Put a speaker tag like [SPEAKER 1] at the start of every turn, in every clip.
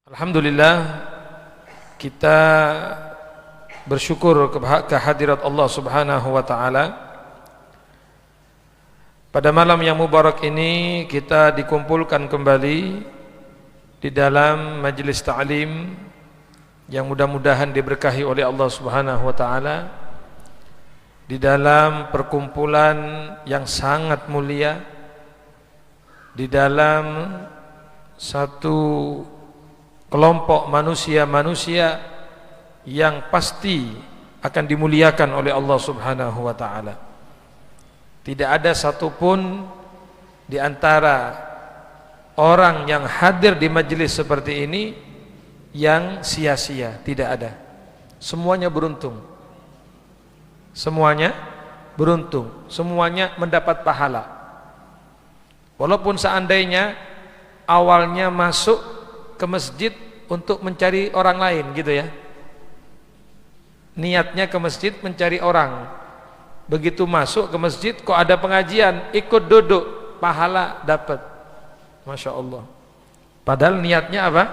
[SPEAKER 1] Alhamdulillah, kita bersyukur kehadirat Allah Subhanahu wa taala. Pada malam yang mubarak ini kita dikumpulkan kembali di dalam majelis ta'lim yang mudah-mudahan diberkahi oleh Allah Subhanahu wa taala, di dalam perkumpulan yang sangat mulia, di dalam satu kelompok manusia-manusia yang pasti akan dimuliakan oleh Allah Subhanahu wa taala. Tidak ada satupun di antara orang yang hadir di majelis seperti ini yang sia-sia, tidak ada. Semuanya beruntung. Semuanya beruntung, semuanya mendapat pahala. Walaupun seandainya awalnya masuk ke masjid untuk mencari orang lain gitu ya, niatnya ke masjid mencari orang, begitu masuk ke masjid kok ada pengajian, ikut duduk, pahala dapat, Masya Allah. Padahal niatnya apa?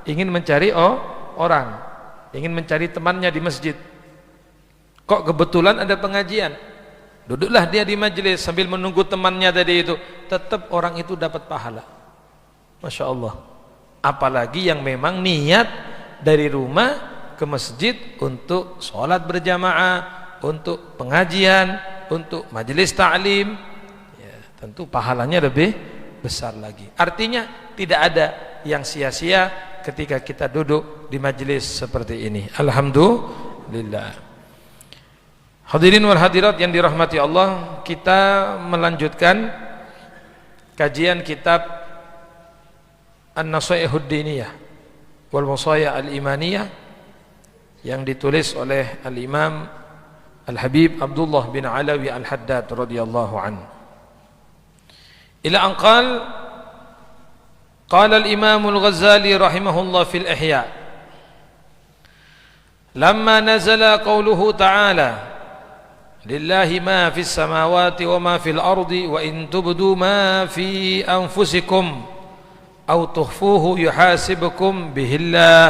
[SPEAKER 1] Ingin mencari orang, ingin mencari temannya di masjid. Kok kebetulan ada pengajian, duduklah dia di majelis sambil menunggu temannya tadi itu, tetap orang itu dapat pahala, Masya Allah. Apalagi yang memang niat dari rumah ke masjid untuk sholat berjamaah, untuk pengajian, untuk majelis ta'lim, ya, tentu pahalanya lebih besar lagi. Artinya tidak ada yang sia-sia ketika kita duduk di majelis seperti ini. Alhamdulillah. Hadirin wal hadirat yang dirahmati Allah, kita melanjutkan kajian kitab An-Nasaihud Diniyah wal Wasaya Al-Imaniyah yang ditulis oleh Al-Imam Al-Habib Abdullah bin Alawi Al-Haddad radhiyallahu anhu. Ila an qala al-Imam Al-Ghazali rahimahullah fil Ihya, lamma nazala qawluhu ta'ala lillahi ma fis samawati wa ma fil ardi wa in tubdu ma fi anfusikum أو تخفوه يحاسبكم به الله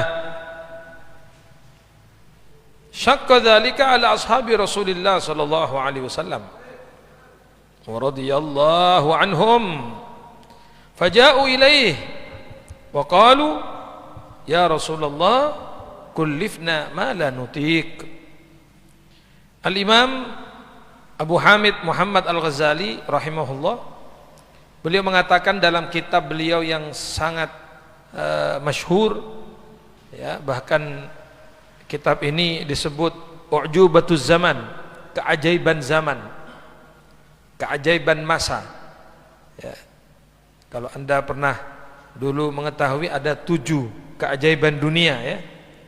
[SPEAKER 1] شق ذلك على أصحاب رسول الله صلى الله عليه وسلم ورضي الله عنهم فجاءوا إليه وقالوا يا رسول الله كلفنا ما لا نطيق. Al-Imam Abu Hamid Muhammad Al-Ghazali rahimahullah, beliau mengatakan dalam kitab beliau yang sangat masyhur, ya, bahkan kitab ini disebut U'jubatuz Zaman, keajaiban zaman, keajaiban masa, ya. Kalau anda pernah dulu mengetahui ada 7 keajaiban dunia, ya,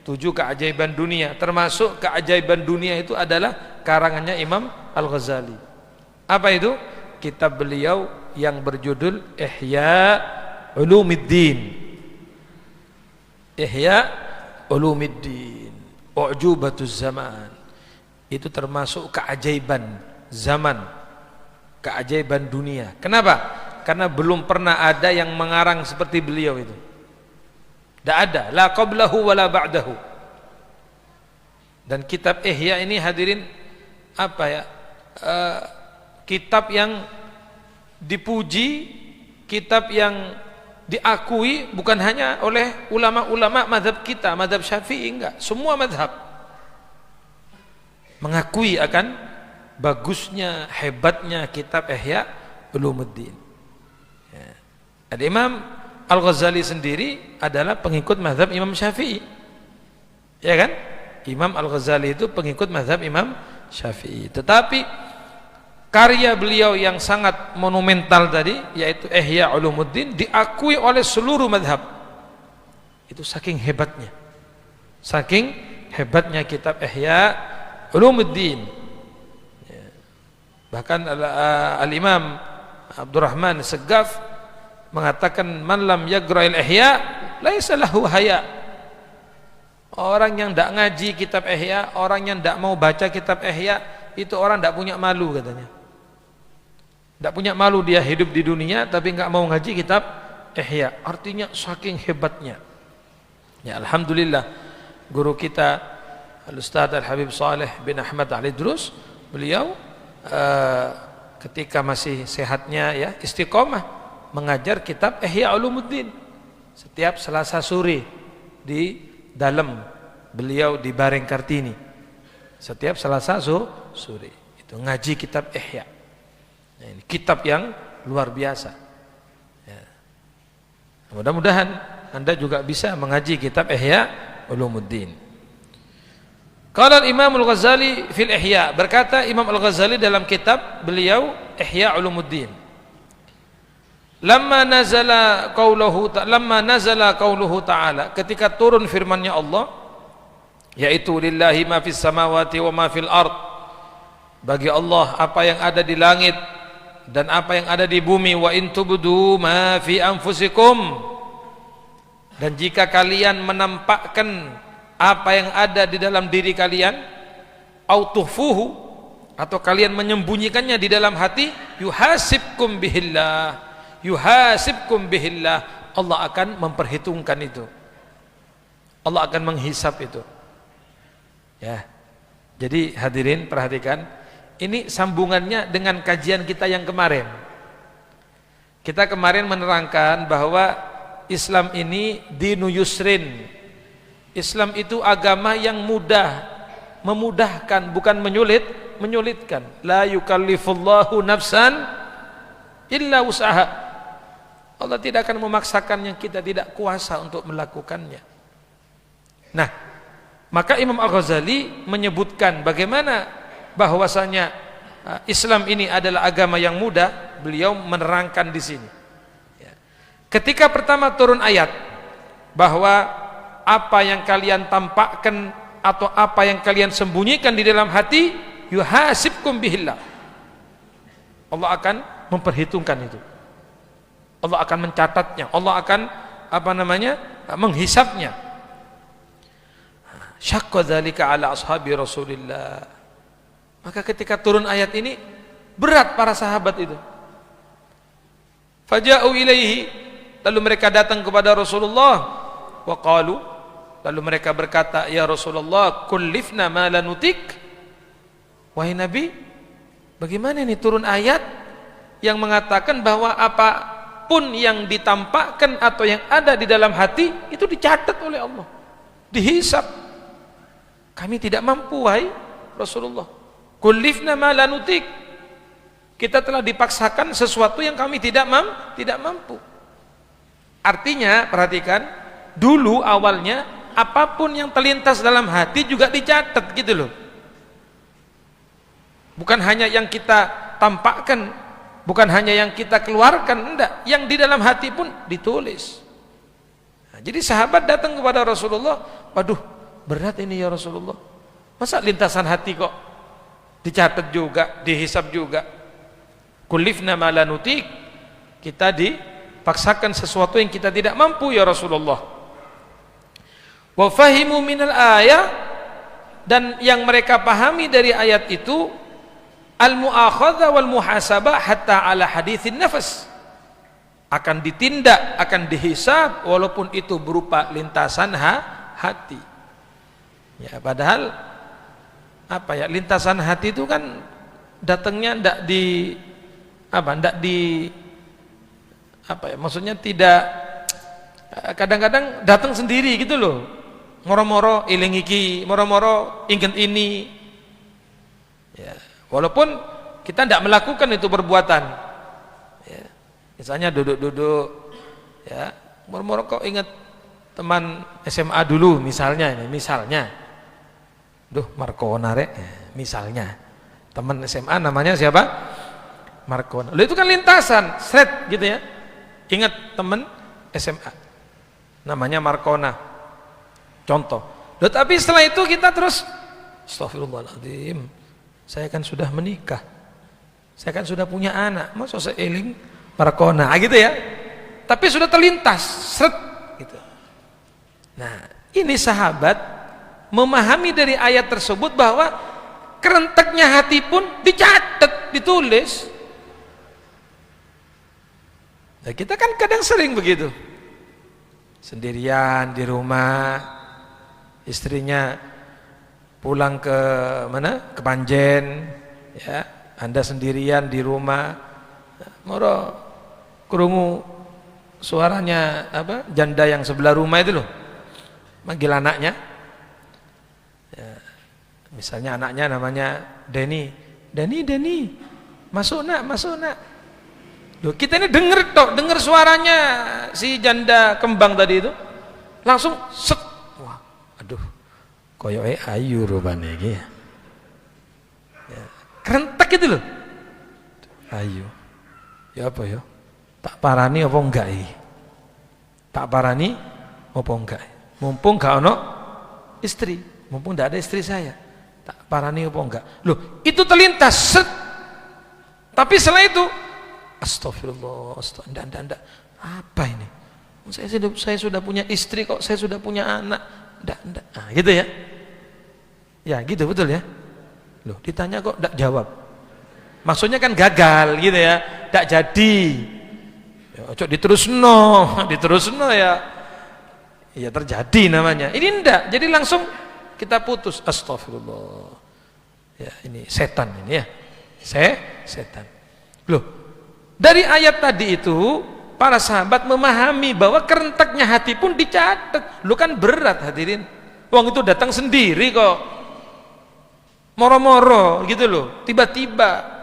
[SPEAKER 1] 7 keajaiban dunia, termasuk keajaiban dunia itu adalah karangannya Imam Al-Ghazali. Apa itu? Kitab beliau yang berjudul Ihya Ulumiddin, Ihya Ulumiddin, U'jubatuz Zaman. Itu termasuk keajaiban zaman, keajaiban dunia. Kenapa? Karena belum pernah ada yang mengarang seperti beliau itu. Tidak ada, la qablahu wa la ba'dahu. Dan kitab Ihya ini hadirin apa ya? Kitab yang dipuji, kitab yang diakui bukan hanya oleh ulama-ulama mazhab kita, mazhab Syafi'i, enggak, semua mazhab mengakui akan bagusnya, hebatnya kitab Ihya Ulumuddin, ya. Al-Imam Al-Ghazali sendiri adalah pengikut mazhab Imam Syafi'i, ya kan? Imam Al-Ghazali itu pengikut mazhab Imam Syafi'i, tetapi karya beliau yang sangat monumental tadi, yaitu Ihya Ulumuddin, diakui oleh seluruh mazhab. Itu saking hebatnya, saking hebatnya kitab Ihya Ulumuddin, ya. Bahkan Al-Imam Abdurrahman Segaf mengatakan, man lam yagra'il Ihya laisa lahu haya. Orang yang tidak ngaji kitab Ihya, orang yang tidak mau baca kitab Ihya, itu orang tidak punya malu katanya. Tidak punya malu dia hidup di dunia tapi nggak mau ngaji kitab Ihya. Artinya saking hebatnya. Ya, alhamdulillah guru kita Al-Ustaz Al-Habib Saleh bin Ahmad Al-Idrus, beliau ketika masih sehatnya ya istiqomah mengajar kitab Ihya Ulumuddin setiap Selasa sore di dalam beliau di Bareng Kartini. Setiap Selasa sore itu ngaji kitab Ihya. Nah, ini kitab yang luar biasa. Ya. Mudah-mudahan Anda juga bisa mengaji kitab Ihya Ulumuddin. Qala Imam Al-Ghazali fil Ihya, berkata Imam Al-Ghazali dalam kitab beliau Ihya Ulumuddin. Lamma nazala qauluhu ta'ala, ketika turun firman-Nya Allah, yaitu lillahi ma fis samawati wa ma fil ard, bagi Allah apa yang ada di langit dan apa yang ada di bumi, wa in tubdu ma fi anfusikum, dan jika kalian menampakkan apa yang ada di dalam diri kalian, au tuhfuhu, atau kalian menyembunyikannya di dalam hati, yuhasibkum bihillah, yuhasibkum bihillah, Allah akan memperhitungkan itu, Allah akan menghisap itu. Ya, jadi hadirin perhatikan, ini sambungannya dengan kajian kita yang kemarin. Kita kemarin menerangkan bahwa Islam ini dinu yusrin, Islam itu agama yang mudah, memudahkan, bukan menyulitkan. La yukallifullahu nafsan illa usaha. Allah tidak akan memaksakan yang kita tidak kuasa untuk melakukannya. Nah, maka Imam Al-Ghazali menyebutkan bagaimana bahwasanya Islam ini adalah agama yang mudah. Beliau menerangkan di sini. Ketika pertama turun ayat bahwa apa yang kalian tampakkan atau apa yang kalian sembunyikan di dalam hati, yuhasibkum bihillah, Allah akan memperhitungkan itu, Allah akan mencatatnya, Allah akan menghisapnya. Syaqqa dzalika ala ashabi Rasulillah, maka ketika turun ayat ini berat para sahabat itu. Faja'u ilaihi, lalu mereka datang kepada Rasulullah, wa qalu, lalu mereka berkata, ya Rasulullah, kullifna ma la nutik. Wahai Nabi, bagaimana ini turun ayat yang mengatakan bahwa apapun yang ditampakkan atau yang ada di dalam hati itu dicatat oleh Allah, dihisap. Kami tidak mampu, wahai Rasulullah. Kullifna ma la nutik, kita telah dipaksakan sesuatu yang kami tidak mampu. Artinya, perhatikan, dulu awalnya apapun yang terlintas dalam hati juga dicatat gitu loh. Bukan hanya yang kita tampakkan, bukan hanya yang kita keluarkan, enggak, yang di dalam hati pun ditulis. Nah, jadi sahabat datang kepada Rasulullah, waduh, berat ini ya Rasulullah, masa lintasan hati kok dicatat juga, dihisab juga. Kullifna ma la nutik, kita dipaksakan sesuatu yang kita tidak mampu ya Rasulullah. Wa fahimu minal ayat, dan yang mereka pahami dari ayat itu al-mu'akhadha wal muhasabah hatta ala hadithin nafas, akan ditindak, akan dihisab walaupun itu berupa lintasan hati. Ya, padahal lintasan hati itu kan datangnya maksudnya tidak, kadang-kadang datang sendiri gitu loh, moro-moro iling iki, moro-moro inget ini ya, walaupun kita tidak melakukan itu perbuatan ya. Misalnya duduk-duduk ya, moro-moro kok inget teman SMA dulu misalnya, duh Markona rek, misalnya teman SMA namanya siapa? Markona. Lalu itu kan lintasan, seret gitu ya. Ingat teman SMA namanya Markona, contoh. Loh, tapi setelah itu kita terus astagfirullahaladzim, saya kan sudah menikah, saya kan sudah punya anak, masa saya eling Markona gitu ya. Tapi sudah terlintas, seret gitu. Nah, ini sahabat memahami dari ayat tersebut bahwa kerenteknya hati pun dicatat, ditulis. Nah, kita kan kadang sering begitu. sendirian di rumah, istrinya pulang ke mana? Ke Panjen, ya. Anda sendirian di rumah, moro krungu suaranya apa? Janda yang sebelah rumah itu loh, manggil anaknya. Ya, misalnya anaknya namanya Denny, Denny, masuk nak. Loh, kita ini denger suaranya si janda kembang tadi itu, langsung set, wah, aduh, koyoke ayu rupane iki. Ya, kerentek itu loh, ayu. Ya apa ya? Tak parani apa enggak iki? Tak parani apa enggak? Mumpung gak ono istri, mumpung enggak ada istri saya, tak parani apa enggak? Loh, itu terlintas set. Tapi setelah itu astagfirullah, enggak. Apa ini? Saya sudah punya istri kok, saya sudah punya anak. Enggak. Nah, gitu ya. Ya, gitu betul ya. Loh, ditanya kok enggak jawab. Maksudnya kan gagal gitu ya. Enggak jadi. Ya, cok diterusno ya. Ya terjadi namanya. Ini enggak. Jadi langsung kita putus. Astagfirullah. Ya, ini setan ini ya. Setan. Loh, dari ayat tadi itu para sahabat memahami bahwa kerenteknya hati pun dicatat. Lu kan berat hadirin. Wong itu datang sendiri kok. Moro-moro gitu loh, tiba-tiba.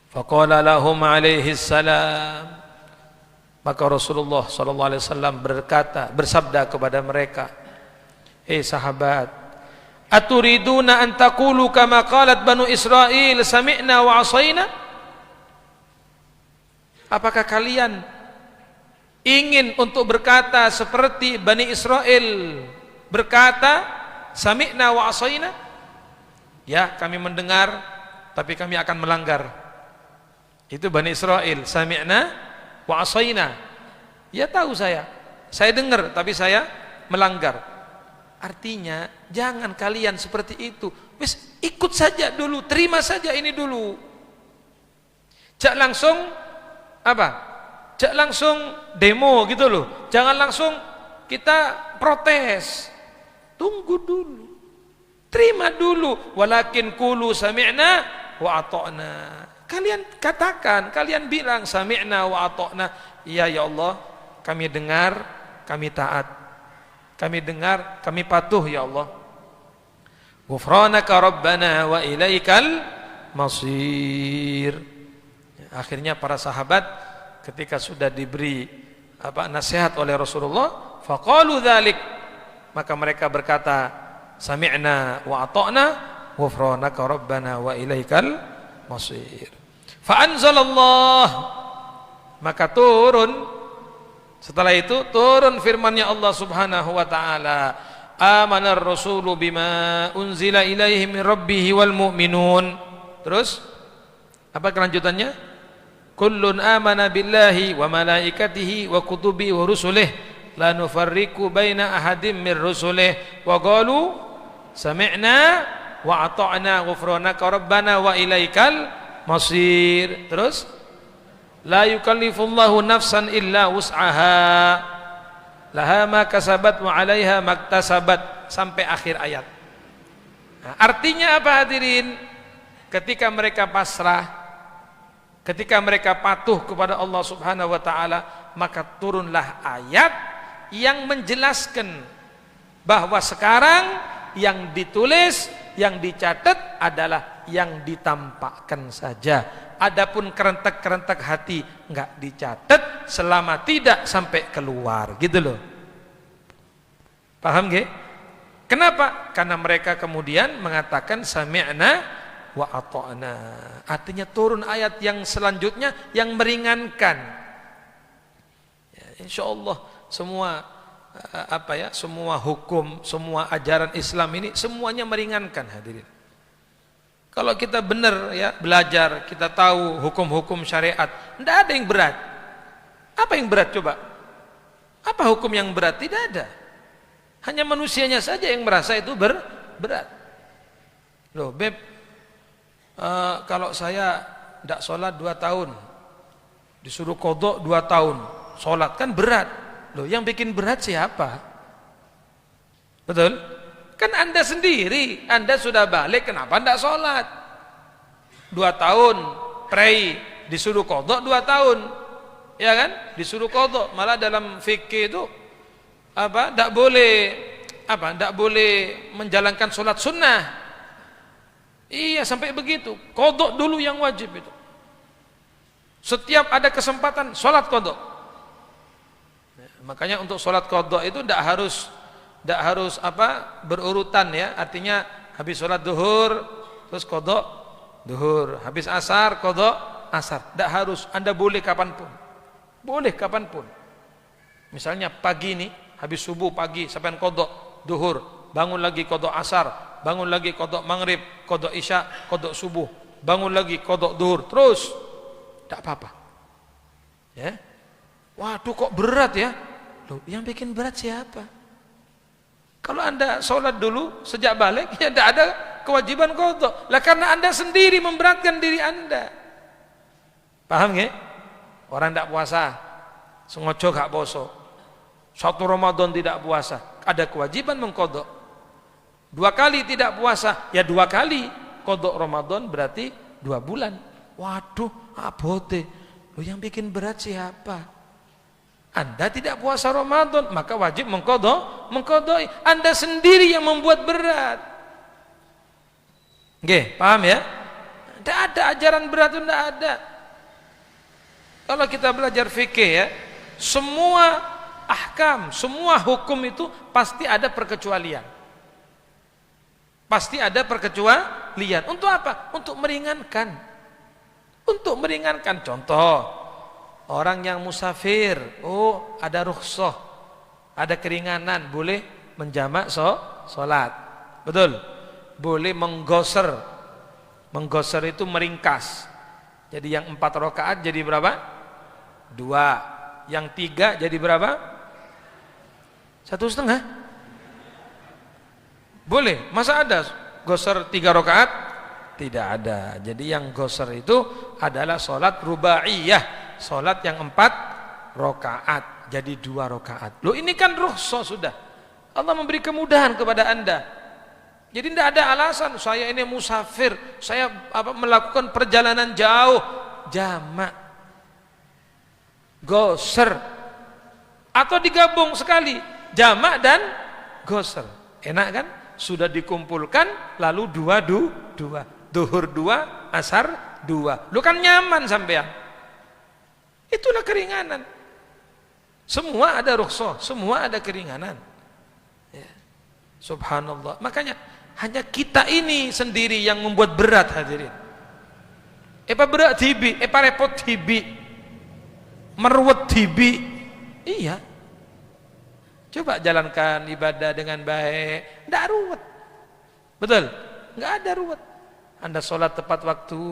[SPEAKER 1] Faqala lahum alaihi salam. Maka Rasulullah sallallahu alaihi wasallam bersabda kepada mereka, sahabat, aturiduna an taqulu kama qalat banu Israil sami'na wa asaina? Apakah kalian ingin untuk berkata seperti Bani Israel berkata sami'na wa asaina? Ya, kami mendengar tapi kami akan melanggar. Itu Bani Israel, sami'na wa asaina. Ya tahu saya dengar tapi saya melanggar. Artinya jangan kalian seperti itu. Wis ikut saja dulu, terima saja ini dulu. Jangan langsung apa? Jangan langsung demo gitu loh. Jangan langsung kita protes. Tunggu dulu. Terima dulu. Walakin qulu sami'na wa ata'na. Kalian katakan, kalian bilang sami'na wa ata'na. Ya Allah, kami dengar, kami taat. Kami dengar, kami patuh ya Allah. Ghufranaka rabbana wa ilaikal masir. Akhirnya para sahabat ketika sudah diberi nasihat oleh Rasulullah, faqalu dzalik, maka mereka berkata sami'na wa ata'na ghufranaka rabbana wa ilaikal masir. Fa anzalallah, maka turun. Setelah itu turun firman-Nya Allah Subhanahu wa taala, amanar rasulu bima unzila ilaihi min rabbih wal mu'minun. Terus apa kelanjutannya? Kullun amana billahi wa malaikatihi wa kutubihi wa rusulihi la nufarriqu baina ahadin min rusulihi wa qalu sami'na wa ata'na ghufranaka rabbana wa ilaikal masir. Terus la yukallifullahu nafsan illa wus'aha laha ma kasabat wa 'alaiha maktasabat, sampai akhir ayat. Nah, artinya apa hadirin? Ketika mereka pasrah, ketika mereka patuh kepada Allah Subhanahu wa taala, maka turunlah ayat yang menjelaskan bahwa sekarang yang ditulis, yang dicatat adalah yang ditampakkan saja. Adapun kerentek-kerentek hati enggak dicatat selama tidak sampai keluar, gitu loh. Paham nggih? Kenapa? Karena mereka kemudian mengatakan sami'na wa ata'na. Artinya turun ayat yang selanjutnya yang meringankan. Ya, insyaallah semua semua hukum, semua ajaran Islam ini semuanya meringankan hadirin. Kalau kita benar ya belajar, kita tahu hukum-hukum syariat, tidak ada yang berat. Apa yang berat coba? Apa hukum yang berat? Tidak ada. Hanya manusianya saja yang merasa itu berat. Loh Beb, kalau saya tidak sholat 2 tahun, disuruh qadha 2 tahun, sholat kan berat. Loh, yang bikin berat siapa? Betul? Kan Anda sendiri, Anda sudah balik, kenapa tidak sholat? 2 tahun, pray, disuruh qadha 2 tahun. Ya kan? Disuruh qadha. Malah dalam fikih itu tidak boleh menjalankan sholat sunnah. Iya, sampai begitu. Qadha dulu yang wajib itu. Setiap ada kesempatan sholat qadha. Makanya untuk sholat qadha itu tidak harus berurutan ya. Artinya habis sholat duhur terus qadha duhur, habis asar qadha asar. Tidak harus. Anda boleh kapanpun. Boleh kapanpun. Misalnya pagi ini habis subuh pagi sampai qadha duhur, bangun lagi qadha asar, bangun lagi qadha maghrib, qadha isya, qadha subuh, bangun lagi qadha duhur, terus tidak apa-apa. Ya. Waduh, kok berat ya? Loh, yang bikin berat siapa? Kalau Anda sholat dulu sejak balik, ya tidak ada kewajiban qadha. Lah karena Anda sendiri memberatkan diri Anda. Paham nggih? Orang tidak puasa, sengaja gak poso. 1 Ramadan tidak puasa, ada kewajiban mengqadha. 2 kali tidak puasa, ya 2 kali qadha Ramadan berarti 2 bulan. Waduh, abote. Loh, yang bikin berat siapa? Anda tidak puasa Ramadan, maka wajib mengqadha. Anda sendiri yang membuat berat. Nggih, paham ya? Tidak ada ajaran berat itu, tidak ada. Kalau kita belajar fikih ya, semua ahkam, semua hukum itu pasti ada perkecualian. Pasti ada perkecualian. Untuk apa? Untuk meringankan. Untuk meringankan. Contoh, orang yang musafir, ada rukhsah, ada keringanan, boleh menjamak sholat. Betul? Boleh menggoser. Menggoser itu meringkas. Jadi yang 4 rakaat jadi berapa? 2. Yang 3 jadi berapa? 1,5. Boleh. Masa ada goser 3 rakaat? Tidak ada. Jadi yang goser itu adalah sholat rubaiyah, sholat yang 4 rakaat jadi 2 rakaat. Loh, ini kan rukhsah sudah. Allah memberi kemudahan kepada Anda. Jadi tidak ada alasan saya ini musafir, saya melakukan perjalanan jauh, jamak, goser, atau digabung sekali, jamak dan goser. Enak kan? Sudah dikumpulkan lalu 2 duhur 2, asar 2. Lu kan nyaman sampean. Itulah keringanan. Semua ada rukhsah, semua ada keringanan. Ya. Subhanallah. Makanya hanya kita ini sendiri yang membuat berat, hadirin. Berat tibi, repot tibi, meruwet tibi. Iya. Coba jalankan ibadah dengan baik, tidak ruwet. Betul? Nggak ada ruwet. Anda sholat tepat waktu,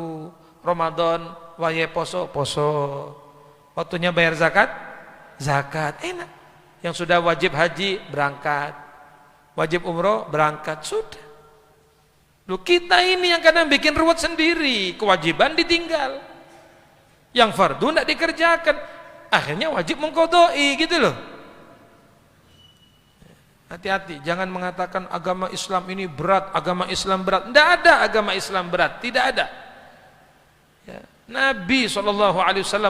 [SPEAKER 1] Ramadan, waye poso, waktunya bayar zakat, enak. Yang sudah wajib haji, berangkat. Wajib umroh, berangkat, sudah. Loh, kita ini yang kadang bikin ruwet sendiri, kewajiban ditinggal. Yang fardu tidak dikerjakan, akhirnya wajib mengqadai, gitu loh. Hati-hati, jangan mengatakan agama Islam ini berat, agama Islam berat. Tidak ada agama Islam berat, tidak ada. Ya. Nabi SAW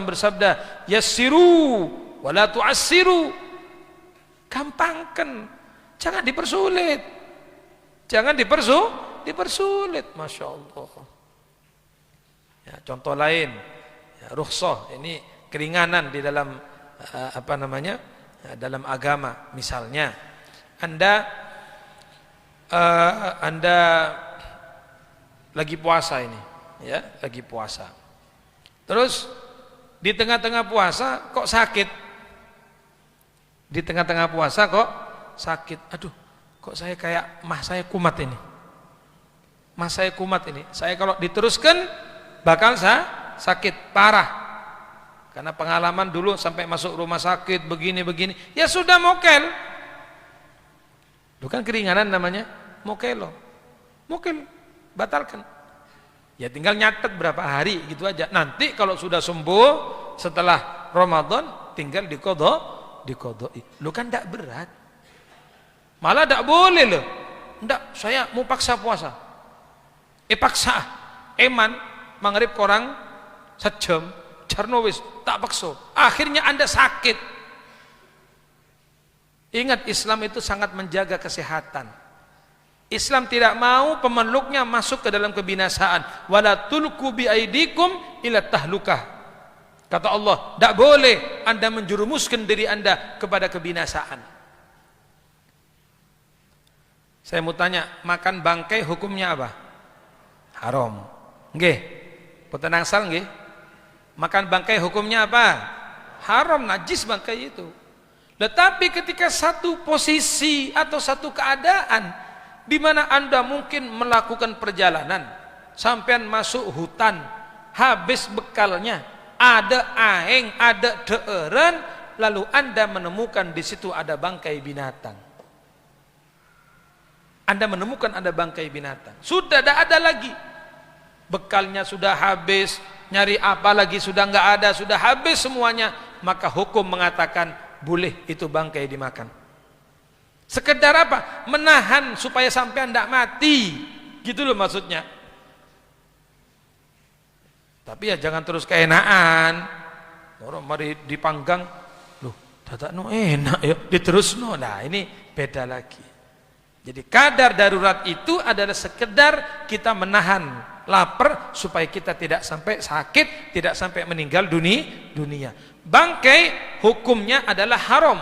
[SPEAKER 1] bersabda, yassiru wala tu'assiru. Gampangkan, jangan dipersulit. Jangan dipersulit, Masya Allah. Ya, contoh lain, ya, rukhsah, ini keringanan di dalam dalam agama. Misalnya Anda lagi puasa ini, ya, lagi puasa. Terus di tengah-tengah puasa kok sakit? Di tengah-tengah puasa kok sakit? Aduh, kok saya kayak mah saya kumat ini. Mah saya kumat ini. Saya kalau diteruskan bakal sakit parah. Karena pengalaman dulu sampai masuk rumah sakit begini-begini. Ya sudah, mokel. Bukan keringanan namanya, mokel, batalkan. Ya tinggal nyatet berapa hari gitu aja. Nanti kalau sudah sembuh setelah Ramadan tinggal diqadha dikodoi. Lu kan tidak berat. Malah tidak boleh loh. Tidak, saya mau paksa puasa. Paksa. Eman, maghrib korang sejam. Jarnowis, tak paksa. Akhirnya Anda sakit. Ingat, Islam itu sangat menjaga kesehatan. Islam tidak mau pemeluknya masuk ke dalam kebinasaan. Wala tulqu biaidikum ila tahlukah. Kata Allah, tidak boleh Anda menjerumuskan diri Anda kepada kebinasaan. Saya mau tanya, makan bangkai hukumnya apa? Haram. Nggih. Boten angsal nggih. Makan bangkai hukumnya apa? Haram, najis bangkai itu. Tetapi ketika satu posisi atau satu keadaan di mana Anda mungkin melakukan perjalanan, sampean masuk hutan, habis bekalnya, ada aeng, ada deeren, lalu Anda menemukan di situ ada bangkai binatang. Anda menemukan ada bangkai binatang. Sudah tidak ada lagi. Bekalnya sudah habis, nyari apa lagi sudah nggak ada, sudah habis semuanya, maka hukum mengatakan boleh itu bangkai dimakan. Sekedar apa? Menahan supaya sampai tidak mati, gitu loh maksudnya. Tapi ya jangan terus keenaan. Orang mari dipanggang, loh, dadak no enak ya, diterus no. Nah ini beda lagi. Jadi kadar darurat itu adalah sekedar kita menahan lapar supaya kita tidak sampai sakit, tidak sampai meninggal dunia. Bangkai hukumnya adalah haram,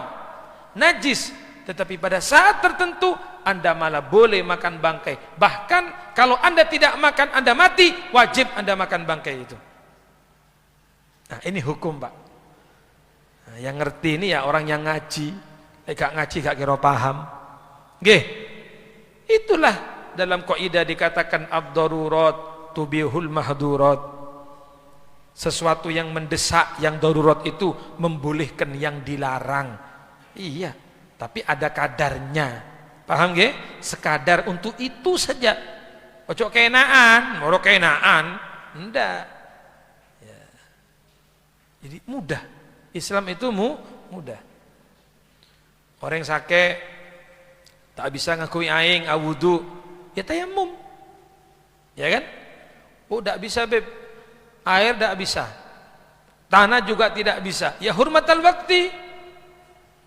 [SPEAKER 1] najis, tetapi pada saat tertentu Anda malah boleh makan bangkai. Bahkan kalau Anda tidak makan, Anda mati, wajib Anda makan bangkai itu. Nah ini hukum, Pak. Nah, yang ngerti ini ya orang yang ngaji. Gak ngaji gak kira paham. Nggih. Itulah dalam kaidah dikatakan ad-darurat tubihul mahdurat. Sesuatu yang mendesak, yang darurat itu membolehkan yang dilarang. Iya, tapi ada kadarnya. Paham nggih? Sekadar untuk itu saja. Ojo keenaan, moro keenaan, ndak. Ya. Jadi mudah. Islam itu mudah. Orang yang sakit tak bisa ngakui aing, awudu, ya tayamum. Ya kan? Oh, tak bisa, Beb. Air tak bisa. Tanah juga tidak bisa. Ya hurmatal waktu.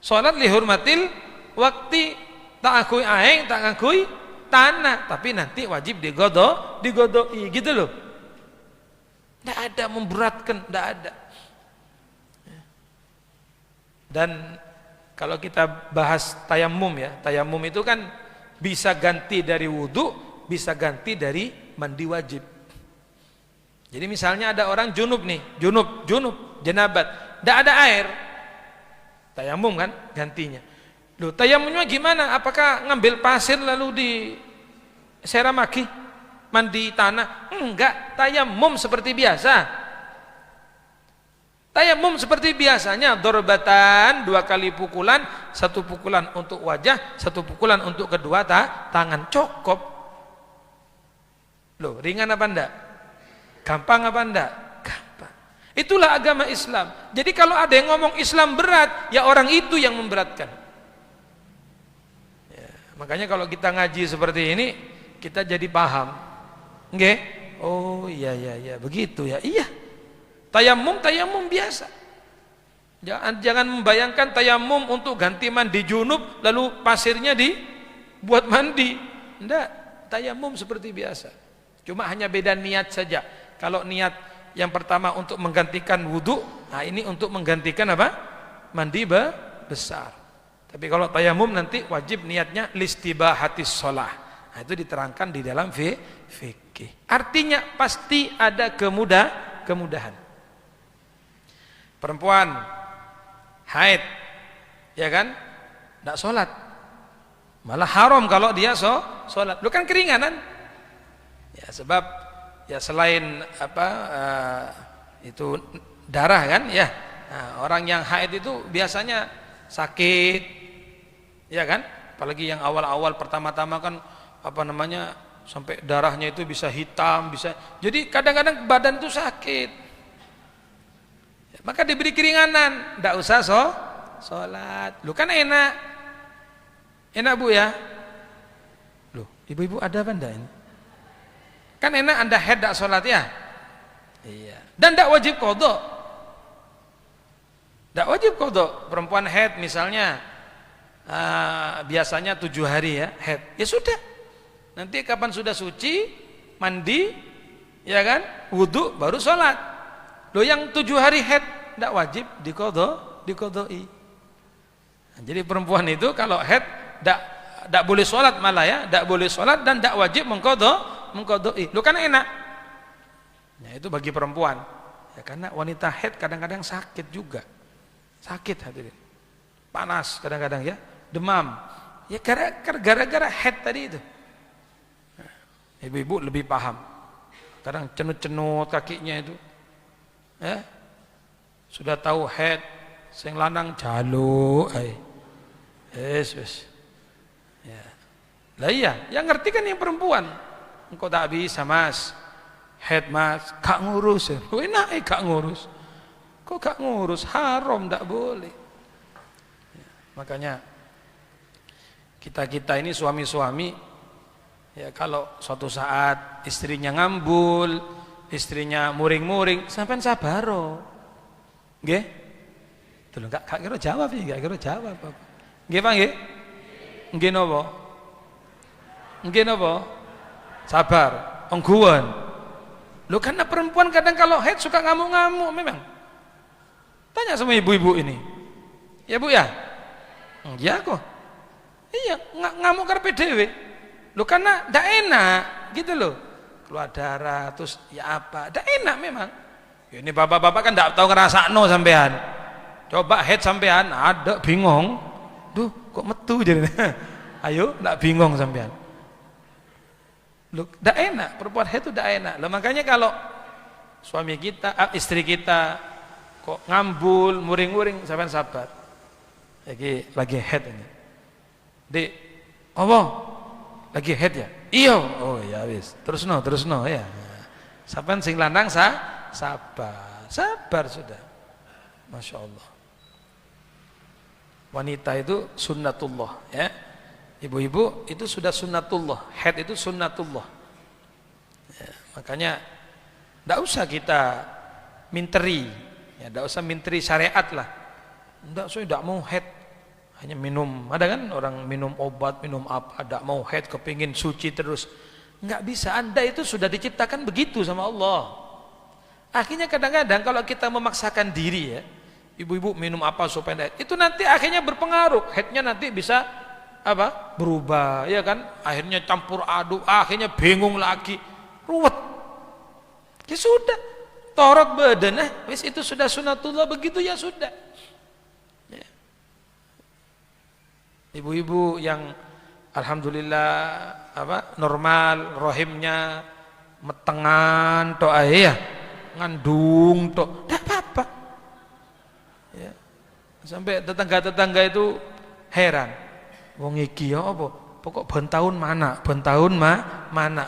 [SPEAKER 1] Salat li hurmatil waktu. Tak ngakui aing, tak ngakui tanah, tapi nanti wajib digodoi gitu loh. Tidak ada memberatkan, tidak ada. Dan kalau kita bahas tayamum ya, tayamum itu kan bisa ganti dari wudhu, bisa ganti dari mandi wajib. Jadi misalnya ada orang junub nih, junub, jenabat, tidak ada air, tayamum kan gantinya. Loh, tayamumnya gimana? Apakah ngambil pasir lalu diseramaki, mandi tanah? Enggak, tayamum seperti biasa. Tayamum seperti biasanya, dorbatan, 2 kali pukulan, 1 pukulan untuk wajah, 1 pukulan untuk kedua tangan, cukup. Loh, ringan apa enggak? Gampang apa enggak? Gampang. Itulah agama Islam. Jadi kalau ada yang ngomong Islam berat, ya orang itu yang memberatkan. Ya, makanya kalau kita ngaji seperti ini, kita jadi paham. Nggih? Oh iya, begitu ya. Iya. Tayamum biasa. Jangan membayangkan tayamum untuk ganti mandi junub lalu pasirnya dibuat mandi. Enggak, tayamum seperti biasa. Cuma hanya beda niat saja. Kalau niat yang pertama untuk menggantikan wudu, nah ini untuk menggantikan apa? Mandi besar. Tapi kalau tayamum nanti wajib niatnya listibahatis shalah. Nah, itu diterangkan di dalam fikih. Artinya pasti ada kemudahan. Perempuan haid, ya kan, tidak sholat, malah haram kalau dia sholat. Lu kan keringanan, ya sebab ya selain apa itu darah kan, ya. Nah, orang yang haid itu biasanya sakit, ya kan, apalagi yang awal-awal pertama-tama kan apa namanya sampai darahnya itu bisa hitam, bisa. Jadi kadang-kadang badan itu sakit. Maka diberi keringanan, tidak usah Sholat. Lu kan enak. Enak Bu ya? Loh, ibu-ibu ada apa enggak ini? Kan enak Anda haid tak sholat ya? Iya. Dan tak wajib qadha. Tak wajib qadha. Perempuan haid misalnya biasanya 7 hari ya haid. Ya sudah. Nanti kapan sudah suci, mandi, ya kan? Wudu baru sholat. Loh yang 7 hari haid tak wajib diqadha'i. Nah, jadi perempuan itu kalau haid tak boleh sholat malah ya, tak boleh sholat dan tak wajib mengqadha'i. Loh kan enak. Nah itu bagi perempuan. Ya karena wanita haid kadang-kadang sakit juga. Sakit hadirin. Panas kadang-kadang ya, demam. Ya gara-gara haid tadi itu. Ibu-ibu lebih paham. Kadang cenut-cenut kakinya itu. Ya. Sudah tahu haid, sing lanang jaluk ai. Wis. Ya. Lah iya, yang ngerti kan yang perempuan. Engkau tak bisa Mas. Haid Mas, gak ngurus. Enak gak ngurus. Kok gak ngurus? Haram, tak boleh. Ya. Makanya kita ini suami-suami ya kalau suatu saat istrinya ngambul, istrinya muring-muring, sampean sabaro. Nggih? Tuh gak kira jawab ya, gak kira jawab apa. Nggih Pak nggih? Nggih napa? Nggih napa? Sabar, ongguan. Loh karena perempuan kadang kalau haid suka ngamuk-ngamuk memang. Tanya sama ibu-ibu ini. Ya Bu ya? Iya kok. Iya, ngamuk karepe dhewe. Loh karena ndak enak gitu loh. Keluar darah terus ya apa? Ndak enak memang. Ya, ini bapak-bapak kan ndak tahu ngerasakno sampean. Coba haid sampean ada bingung. Duh, kok metu jadi. Ayo, ndak bingung sampean. Loh, ndak enak, perempuan haid itu ndak enak. Loh makanya kalau suami kita, istri kita kok ngambul, muring-muring, sampean sabar. Lagi haid ini. Dek, apa? Lagi haid ya? Iya. Oh ya wis. Terus no ya. Sampean sing lanang sabar. Sabar sudah. Masya Allah. Wanita itu sunnatullah ya. Ibu-ibu itu sudah sunnatullah. Haid itu sunnatullah. Ya, makanya enggak usah kita minteri. Ya, enggak usah minteri syariat lah. Enggak, saya enggak mau haid. Hanya minum, ada kan orang minum obat, minum apa, ada mau haid, kepingin suci terus. Enggak bisa, Anda itu sudah diciptakan begitu sama Allah. Akhirnya kadang-kadang kalau kita memaksakan diri ya, ibu-ibu minum apa supaya haid, itu nanti akhirnya berpengaruh, haidnya nanti bisa apa? Berubah, ya kan? Akhirnya campur aduk, akhirnya bingung lagi, ruwet. Ya sudah, torot badan, wis itu sudah sunatullah begitu ya sudah. Ibu-ibu yang alhamdulillah apa normal rahimnya metengan tok ae ya ngandung tok enggak apa-apa ya. Sampai tetangga-tetangga itu heran wong iki ya apa pokok ben tahun mana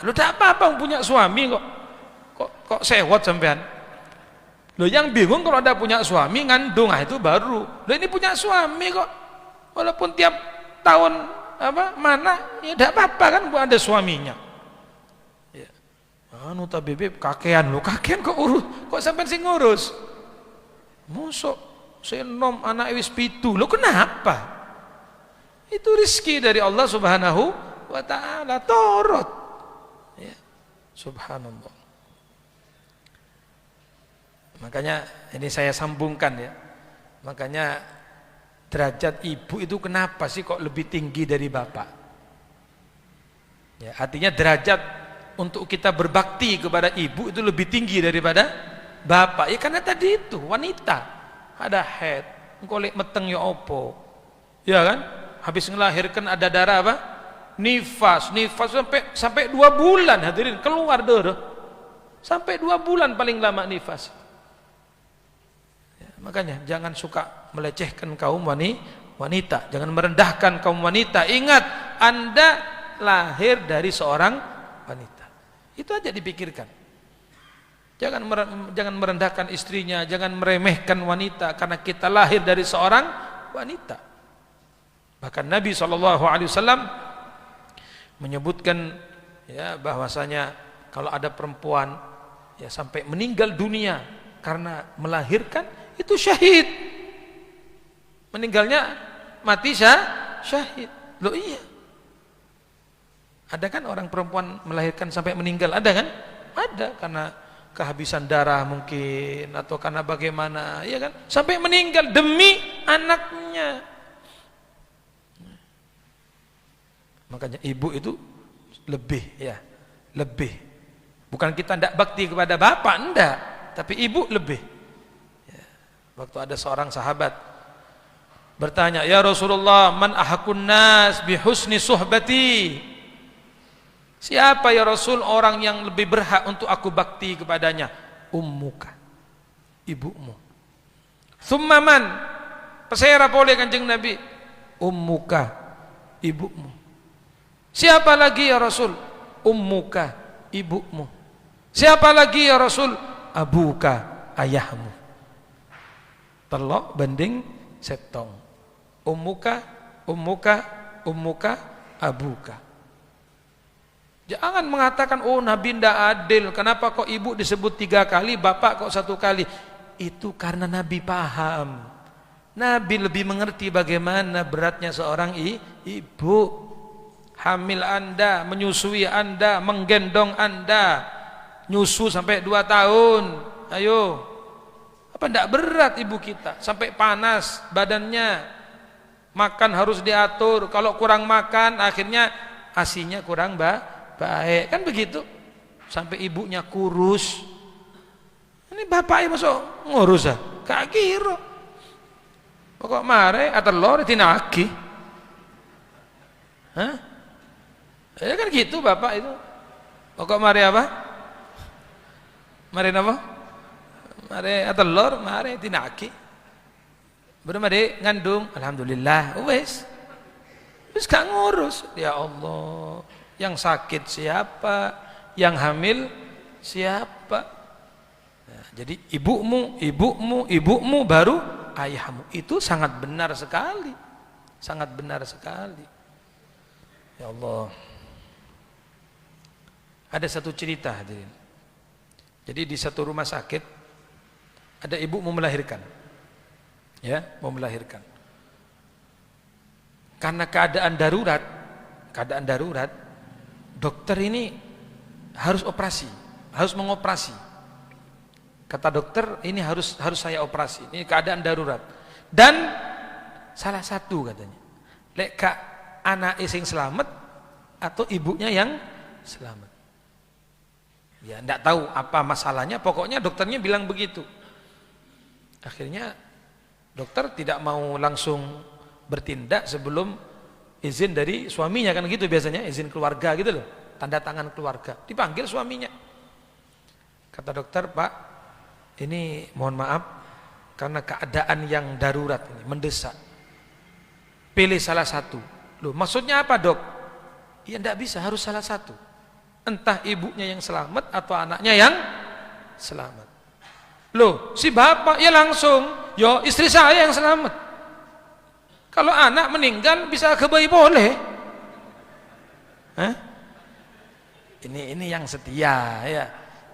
[SPEAKER 1] lu enggak apa-apa punya suami kok sewot sampean. Lo yang bingung kalau ada punya suami ngandung itu baru. Lo ini punya suami kok walaupun tiap tahun apa mana ya tidak apa-apa kan bu ada suaminya ya. Anu ta bebek kakean lo kakean kok urus kok sampai sing ngurus mosok senom anak wis 7 lo kenapa itu rezeki dari Allah Subhanahu wa taala torot ya subhanallah. Makanya ini saya sambungkan ya, makanya derajat ibu itu kenapa sih kok lebih tinggi dari bapak? Ya, artinya derajat untuk kita berbakti kepada ibu itu lebih tinggi daripada bapak. Ya karena tadi itu wanita ada haid, engko lek meteng ya opo. Ya kan? Habis ngelahirkan ada darah apa? Nifas sampai 2 bulan hadirin keluar darah. Sampai 2 bulan paling lama nifas. Makanya jangan suka melecehkan kaum wanita, jangan merendahkan kaum wanita. Ingat, Anda lahir dari seorang wanita. Itu aja dipikirkan. Jangan merendahkan istrinya, jangan meremehkan wanita karena kita lahir dari seorang wanita. Bahkan Nabi SAW menyebutkan ya bahwasanya kalau ada perempuan ya sampai meninggal dunia karena melahirkan itu syahid. Meninggalnya mati syahid. Loh iya. Ada kan orang perempuan melahirkan sampai meninggal? Ada kan? Ada, karena kehabisan darah mungkin atau karena bagaimana, ya kan? Sampai meninggal demi anaknya. Makanya ibu itu lebih ya, lebih. Bukan kita tidak bakti kepada bapak, enggak, tapi ibu lebih. Ya. Waktu ada seorang sahabat bertanya, "Ya Rasulullah, man ahakun nas bi husni suhbati?" Siapa ya Rasul orang yang lebih berhak untuk aku bakti kepadanya? Ummuka, ibumu. Tsumma man? Pesera boleh Kanjeng Nabi. Ummuka, ibumu. Siapa lagi ya Rasul? Ummuka, ibumu. Siapa lagi ya Rasul? Abuka, ayahmu. Telok banding setong. Ummuka, ummuka, ummuka, abuka. Jangan mengatakan, oh Nabi tidak adil, kenapa kok ibu disebut 3 kali, bapak kok 1 kali. Itu karena Nabi paham. Nabi lebih mengerti bagaimana beratnya seorang ibu. Hamil Anda, menyusui Anda, menggendong Anda, nyusu sampai 2 tahun. Ayo, apa tidak berat ibu kita? Sampai panas badannya, makan harus diatur. Kalau kurang makan, akhirnya asinya kurang baik, kan begitu. Sampai ibunya kurus. Ini bapaknya masuk ngurus ah, gak kira. Pokok mare atau lor tinaki. Hah? Ya kan gitu bapak itu. Pokok mare apa? Mare apa? Mare atau lor, mare tinaki. Baru mare ngandung, alhamdulillah, wes. Wes gak ngurus. Ya Allah. Yang sakit siapa? Yang hamil siapa? Nah, jadi ibumu, ibumu, ibumu baru ayahmu. Itu sangat benar sekali. Sangat benar sekali. Ya Allah. Ada satu cerita hadirin. Jadi di satu rumah sakit ada ibu mau melahirkan. Ya, mau melahirkan. Karena keadaan darurat, dokter ini harus operasi, harus mengoperasi. Kata dokter, ini harus saya operasi. Ini keadaan darurat. Dan salah satu katanya, lek kak anak sing selamat atau ibunya yang selamat. Ya, enggak tahu apa masalahnya, pokoknya dokternya bilang begitu. Akhirnya dokter tidak mau langsung bertindak sebelum izin dari suaminya, kan gitu biasanya, izin keluarga gitu loh, tanda tangan keluarga. Dipanggil suaminya. Kata dokter, "Pak, ini mohon maaf karena keadaan yang darurat ini, mendesak. Pilih salah satu." Loh, maksudnya apa, Dok? Ya enggak bisa, harus salah satu. Entah ibunya yang selamat atau anaknya yang selamat. Loh, si bapak ya langsung, "Yo, istri saya yang selamat." Kalau anak meninggal bisa ke bayi boleh. Hah? Ini yang setia ya,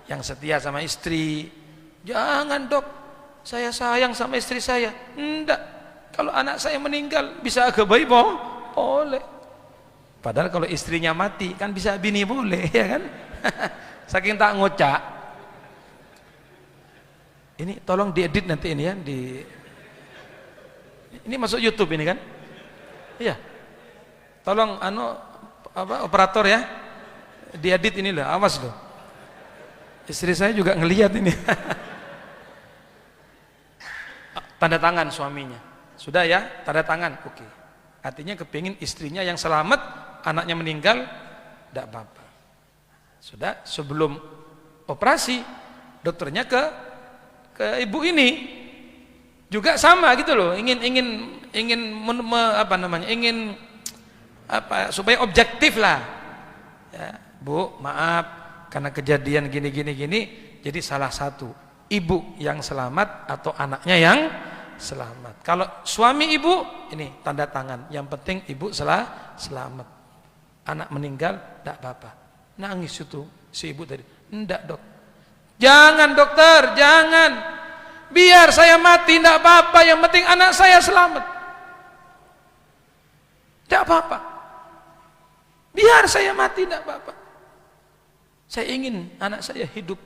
[SPEAKER 1] yang setia sama istri. "Jangan Dok, saya sayang sama istri saya." Enggak. Kalau anak saya meninggal bisa ke bayi boleh. Padahal kalau istrinya mati kan bisa bini boleh, ya kan? Saking tak ngocak. Ini tolong diedit nanti ini ya, ini masuk YouTube ini kan? Iya. Tolong operator ya. Diedit ini loh, awas loh. Istri saya juga ngelihat ini. Tanda tangan suaminya. Sudah ya, tanda tangan. Oke. Artinya kepingin istrinya yang selamat, anaknya meninggal, tidak apa-apa. Sudah, sebelum operasi, dokternya ke ibu ini juga sama gitu loh, ingin supaya objektif lah. Ya, Bu, maaf karena kejadian gini, jadi salah satu ibu yang selamat atau anaknya yang selamat. Kalau suami ibu, ini tanda tangan. Yang penting ibu selamat. Anak meninggal, tidak apa-apa. Nangis itu si ibu tadi. Enggak dok. Jangan dokter, jangan. Biar saya mati, tidak apa-apa. Yang penting anak saya selamat. Tidak apa-apa. Biar saya mati, tidak apa-apa. Saya ingin anak saya hidup.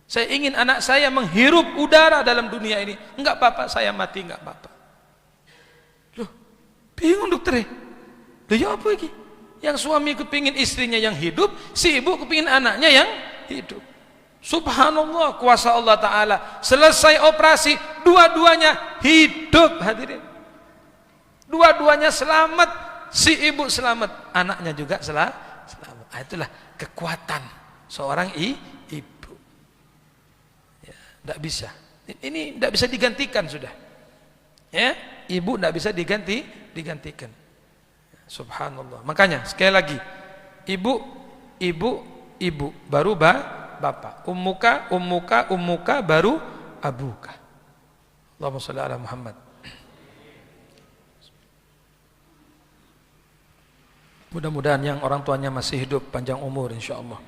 [SPEAKER 1] Saya ingin anak saya menghirup udara dalam dunia ini. Enggak apa-apa, saya mati, enggak apa-apa. Loh, bingung dokter. Loh ya apa lagi? Yang suami kepingin istrinya yang hidup, si ibu kepingin anaknya yang hidup. Subhanallah, kuasa Allah Ta'ala. Selesai operasi, dua-duanya hidup, hadirin. Dua-duanya selamat, si ibu selamat, anaknya juga selamat. Itulah kekuatan seorang ibu. Ya, tidak bisa. Ini tidak bisa digantikan sudah. Ya, ibu tidak bisa digantikan. Subhanallah. Makanya sekali lagi, ibu, baru bapak. Ummuka, baru abuka. Allahumma shalli ala Muhammad. Mudah-mudahan yang orang tuanya masih hidup panjang umur insyaallah.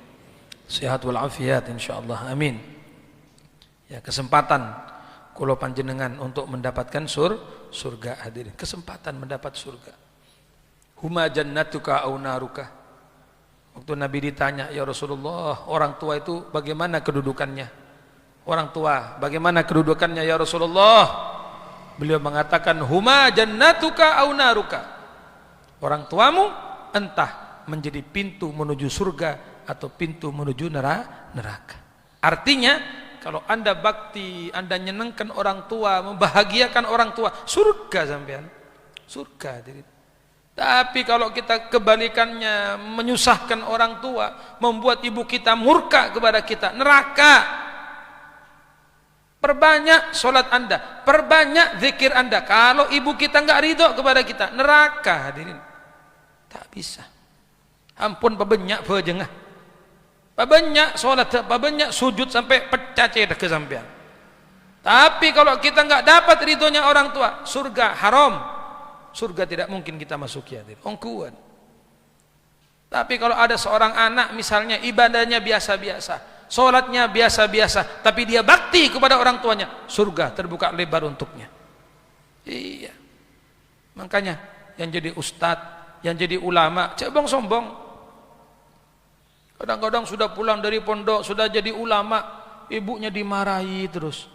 [SPEAKER 1] Sehat wal afiat insyaallah. Amin. Ya, kesempatan kula panjenengan untuk mendapatkan surga hadirin. Kesempatan mendapat surga. Huma jannatuka au naruka. Waktu Nabi ditanya, "Ya Rasulullah, orang tua itu bagaimana kedudukannya?" Orang tua, bagaimana kedudukannya ya Rasulullah? Beliau mengatakan, "Huma jannatuka au naruka." Orang tuamu entah menjadi pintu menuju surga atau pintu menuju neraka. Artinya kalau Anda bakti, Anda nyenangkan orang tua, membahagiakan orang tua, surga sampean. Surga. Tapi kalau kita kebalikannya, menyusahkan orang tua, membuat ibu kita murka kepada kita, neraka. Perbanyak sholat Anda, perbanyak zikir Anda. Kalau ibu kita nggak ridho kepada kita, neraka hadirin. Tak bisa. Ampun pabanyak berjengah. Pabanyak sholat, pabanyak sujud sampai pecah cedah ke sampean. Tapi kalau kita nggak dapat ridhonya orang tua, surga haram. Surga tidak mungkin kita masuki hadirin. Ongkuan. Tapi kalau ada seorang anak misalnya ibadahnya biasa-biasa, sholatnya biasa-biasa, tapi dia bakti kepada orang tuanya, surga terbuka lebar untuknya. Iya. Makanya yang jadi ustadz, yang jadi ulama, cebong sombong. Kadang-kadang sudah pulang dari pondok, sudah jadi ulama, ibunya dimarahi terus.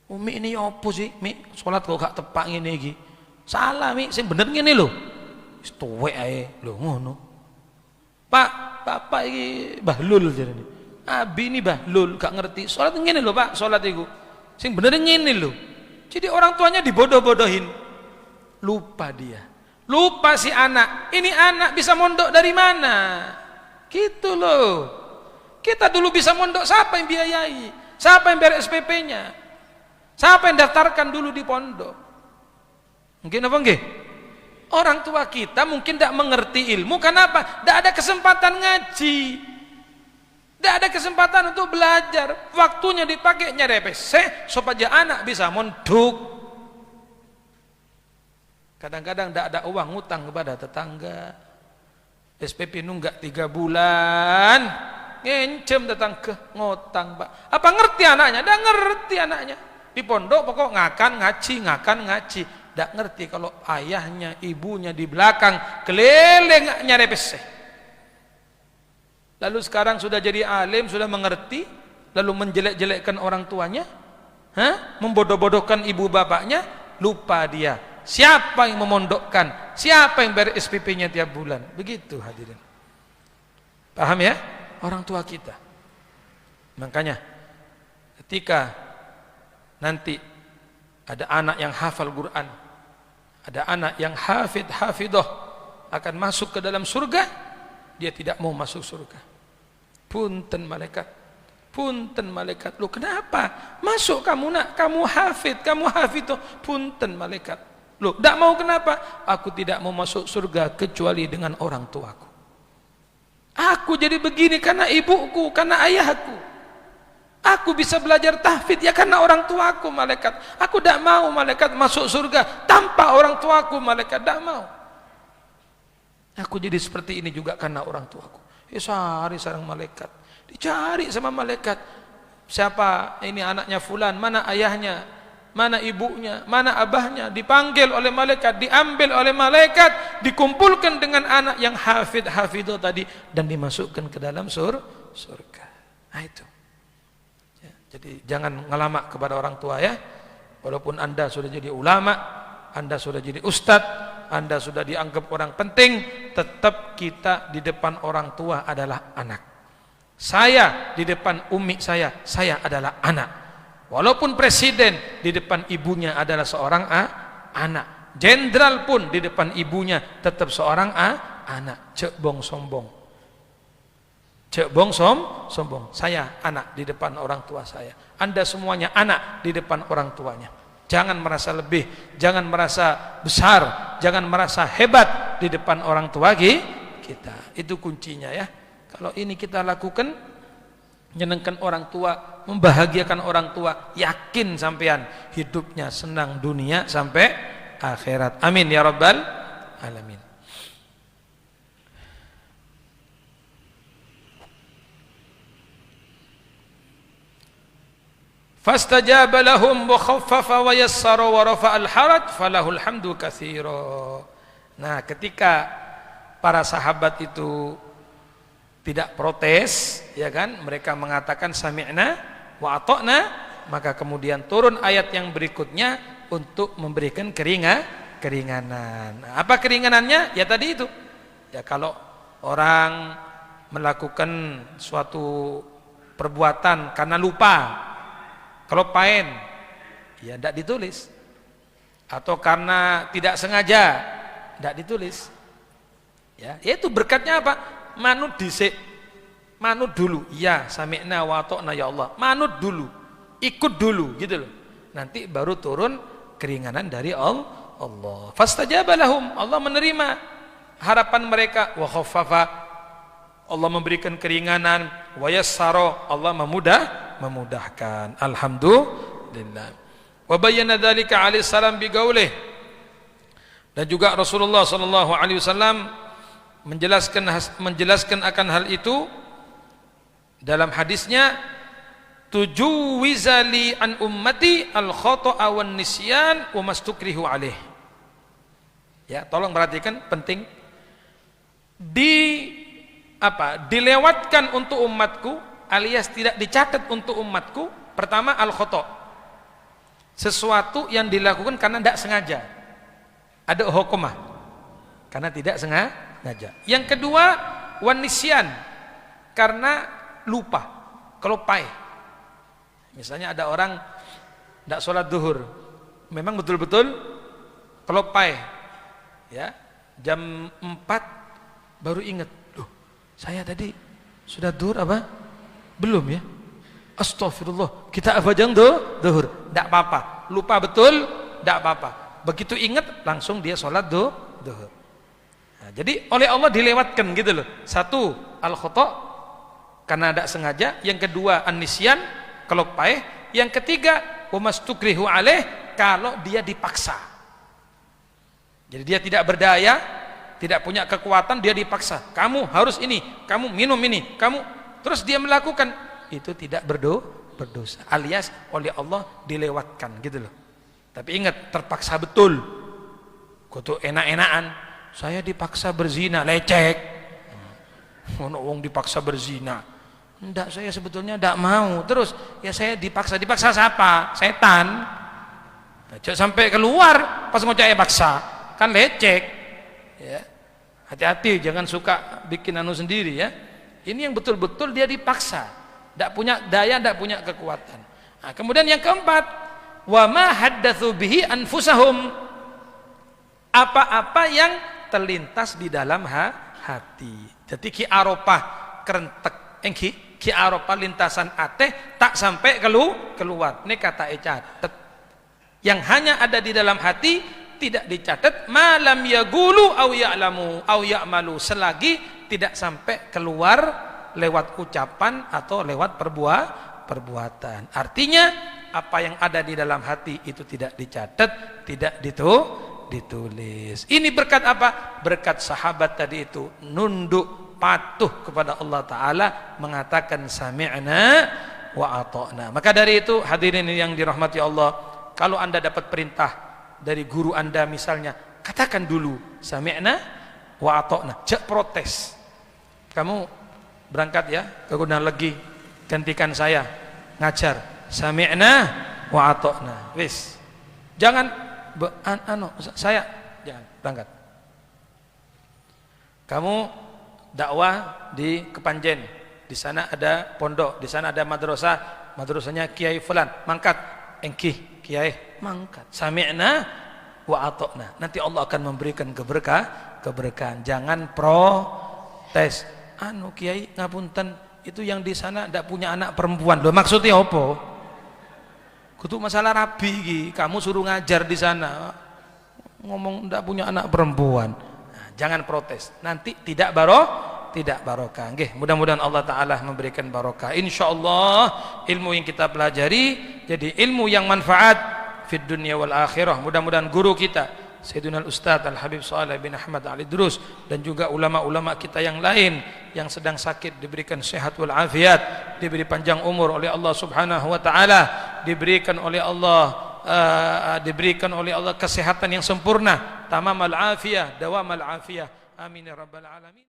[SPEAKER 1] Umi ini apa sih? Mi, sholat kok gak tepak ngene iki. Salah Mi, sing bener ngene lho. Wis tuwek ae lho ngono. Pak, bapak iki bahlul jarene. Abi ini bahlul, gak ngerti. Sholat ngene lho Pak, sholat iku. Sing bener ngene lho. Jadi orang tuanya dibodoh-bodohin. Lupa dia. Lupa si anak. Ini anak bisa mondok dari mana? Gitu loh. Kita dulu bisa mondok, siapa yang biayai? Siapa yang bayar SPP-nya? Siapa yang daftarkan dulu di pondok? Mungkin apa enggak? Orang tua kita mungkin tidak mengerti ilmu. Kenapa? Tidak ada kesempatan ngaji. Tidak ada kesempatan untuk belajar. Waktunya dipakai nyari PC supaya anak bisa mondok. Kadang-kadang tidak ada uang ngutang kepada tetangga. SPP nunggak 3 bulan, ngencem datang ke ngutang Pak. Apa ngerti anaknya? Tidak ngerti anaknya. Di pondok pokok ngakan ngaji. Tidak ngerti kalau ayahnya, ibunya di belakang keliling nyari PC. Lalu sekarang sudah jadi alim, sudah mengerti, lalu menjelek-jelekkan orang tuanya, membodoh-bodohkan ibu bapaknya, lupa dia. Siapa yang memondokkan? Siapa yang bayar SPP-nya tiap bulan? Begitu hadirin. Paham ya? Orang tua kita. Makanya ketika nanti ada anak yang hafal Quran, ada anak yang hafidah akan masuk ke dalam surga, dia tidak mau masuk surga. Punten malaikat. Punten malaikat. Loh kenapa? Masuk kamu nak, kamu hafidah. Punten malaikat. Loh, tidak mau kenapa? Aku tidak mau masuk surga kecuali dengan orang tuaku. Aku jadi begini karena ibuku, karena ayahku. Aku bisa belajar tahfidz ya karena orang tuaku malaikat. Aku tidak mau malaikat masuk surga tanpa orang tuaku malaikat, tidak mau. Aku jadi seperti ini juga karena orang tuaku. Sehari sarang malaikat, dicari sama malaikat. Siapa ini anaknya fulan, mana ayahnya, mana ibunya, mana abahnya, dipanggil oleh malaikat, diambil oleh malaikat, dikumpulkan dengan anak yang hafidho tadi dan dimasukkan ke dalam surga. Nah itu ya, jadi jangan ngalamak kepada orang tua ya. Walaupun Anda sudah jadi ulama, Anda sudah jadi ustadz, Anda sudah dianggap orang penting, tetap kita di depan orang tua adalah anak. Saya di depan umi saya adalah anak. Walaupun presiden di depan ibunya adalah seorang anak. Jenderal pun di depan ibunya tetap seorang anak. Cek bong sombong. Cek bong sombong. Saya anak di depan orang tua saya. Anda semuanya anak di depan orang tuanya. Jangan merasa lebih, jangan merasa besar, jangan merasa hebat di depan orang tua kita. Itu kuncinya ya. Kalau ini kita lakukan, menyenangkan orang tua, membahagiakan orang tua, yakin sampean hidupnya senang dunia sampai akhirat. Amin ya rabbal alamin. Fastajaba lahum wa khaffafa wa yassara wa rafa'al haraj falahul hamdu katsira. Nah, ketika para sahabat itu tidak protes, ya kan? Mereka mengatakan sami'na wa ata'na, maka kemudian turun ayat yang berikutnya untuk memberikan keringanan. Nah, apa keringanannya? Ya tadi itu. Ya kalau orang melakukan suatu perbuatan karena lupa, kelupaan, ya tidak ditulis. Atau karena tidak sengaja, tidak ditulis. Ya, itu berkatnya apa? Manut dhisik, manut dulu, ya sami'na wa ata'na ya Allah, manut dulu, ikut dulu gitu loh. Nanti baru turun keringanan dari Allah. Fastajaba lahum, Allah menerima harapan mereka, wa khaffafa, Allah memberikan keringanan, wa yassara, Allah memudahkan. Alhamdulillah. Wa bayyana dzalika alaihi salam bi qaulih. Dan juga Rasulullah sallallahu alaihi wasallam menjelaskan akan hal itu dalam hadisnya, tujuwizali an ummati al khata'a wan nisyan wa mastukrihu alaih. Ya, tolong perhatikan, penting. Dilewatkan untuk umatku, alias tidak dicatat untuk umatku. Pertama, al khata', sesuatu yang dilakukan karena tidak sengaja. Ada hukumah karena tidak sengaja. Yang kedua, wan nisyan, karena lupa, kelupaan. Misalnya ada orang tidak sholat duhur, memang betul-betul kelupaan, ya, jam 4 baru ingat, loh saya tadi sudah duhur apa? Belum ya? Astagfirullah, kita apa jam duhur? Tidak apa-apa, lupa betul, tidak apa-apa. Begitu ingat langsung dia sholat duhur. Nah, jadi oleh Allah dilewatkan gitu loh. Satu, al-khata' karena tidak sengaja. Yang kedua, an-nisyan, kelupaan. Yang ketiga, wa mastukrihu alaih, kalau dia dipaksa. Jadi dia tidak berdaya, tidak punya kekuatan, dia dipaksa. Kamu harus ini, kamu minum ini, kamu, terus dia melakukan, itu tidak berdosa. Alias oleh Allah dilewatkan gitu loh. Tapi ingat, terpaksa betul. Kutu enak-enakan. Saya dipaksa berzina, lecek. Wong dipaksa berzina. Enggak, saya sebetulnya enggak mau. Terus ya saya dipaksa siapa? Setan. Lecek sampai keluar pas ngoceh paksa. Kan lecek. Ya. Hati-hati, jangan suka bikin anu sendiri ya. Ini yang betul-betul dia dipaksa. Enggak punya daya, enggak punya kekuatan. Nah, kemudian yang keempat, wa ma haddatsu bihi anfusahum. Apa-apa yang terlintas di dalam hati. Jadi ki aropah kerentek, ki aropah lintasan ateh tak sampai keluar. Ini kata catat. Yang hanya ada di dalam hati tidak dicatat, malam yagulu au ya'lamu au ya'malu, selagi tidak sampai keluar lewat ucapan atau lewat perbuatan. Artinya apa yang ada di dalam hati itu tidak dicatat, tidak ditulis. Ini berkat apa? Berkat sahabat tadi itu nunduk patuh kepada Allah Ta'ala, mengatakan sami'na wa ata'na. Maka dari itu hadirin yang dirahmati Allah, kalau anda dapat perintah dari guru anda misalnya, katakan dulu sami'na wa ata'na, jangan protes. Kamu berangkat ya ke Gunung Legi, gantikan saya ngajar, sami'na wa ata'na, wis. Jangan saya jangan berangkat. Kamu dakwah di Kepanjen, di sana ada pondok, di sana ada madrasah, madrasahnya Kiai fulan, mangkat engkih Kiai, mangkat. Sami'na wa ata'na. Nanti Allah akan memberikan keberkahan. Jangan protes. Kiai ngapunten, itu yang di sana ndak punya anak perempuan. Loh maksudnya apa? Kudu masalah rabi, kamu suruh ngajar di sana, ngomong ndak punya anak perempuan. Nah, jangan protes. Nanti tidak barokah. Nggih, mudah-mudahan Allah Taala memberikan barokah. Insyaallah ilmu yang kita pelajari jadi ilmu yang manfaat fid dunya wal akhirah. Mudah-mudahan guru kita Sayyidina Al-Ustaz Al-Habib Shalih bin Ahmad Al-Idrus dan juga ulama-ulama kita yang lain yang sedang sakit diberikan sehat wal afiat, diberi panjang umur oleh Allah Subhanahu wa taala, diberikan oleh Allah kesehatan yang sempurna, tamamal afiyah, dawamal afiyah. Amin ya rabbal alamin.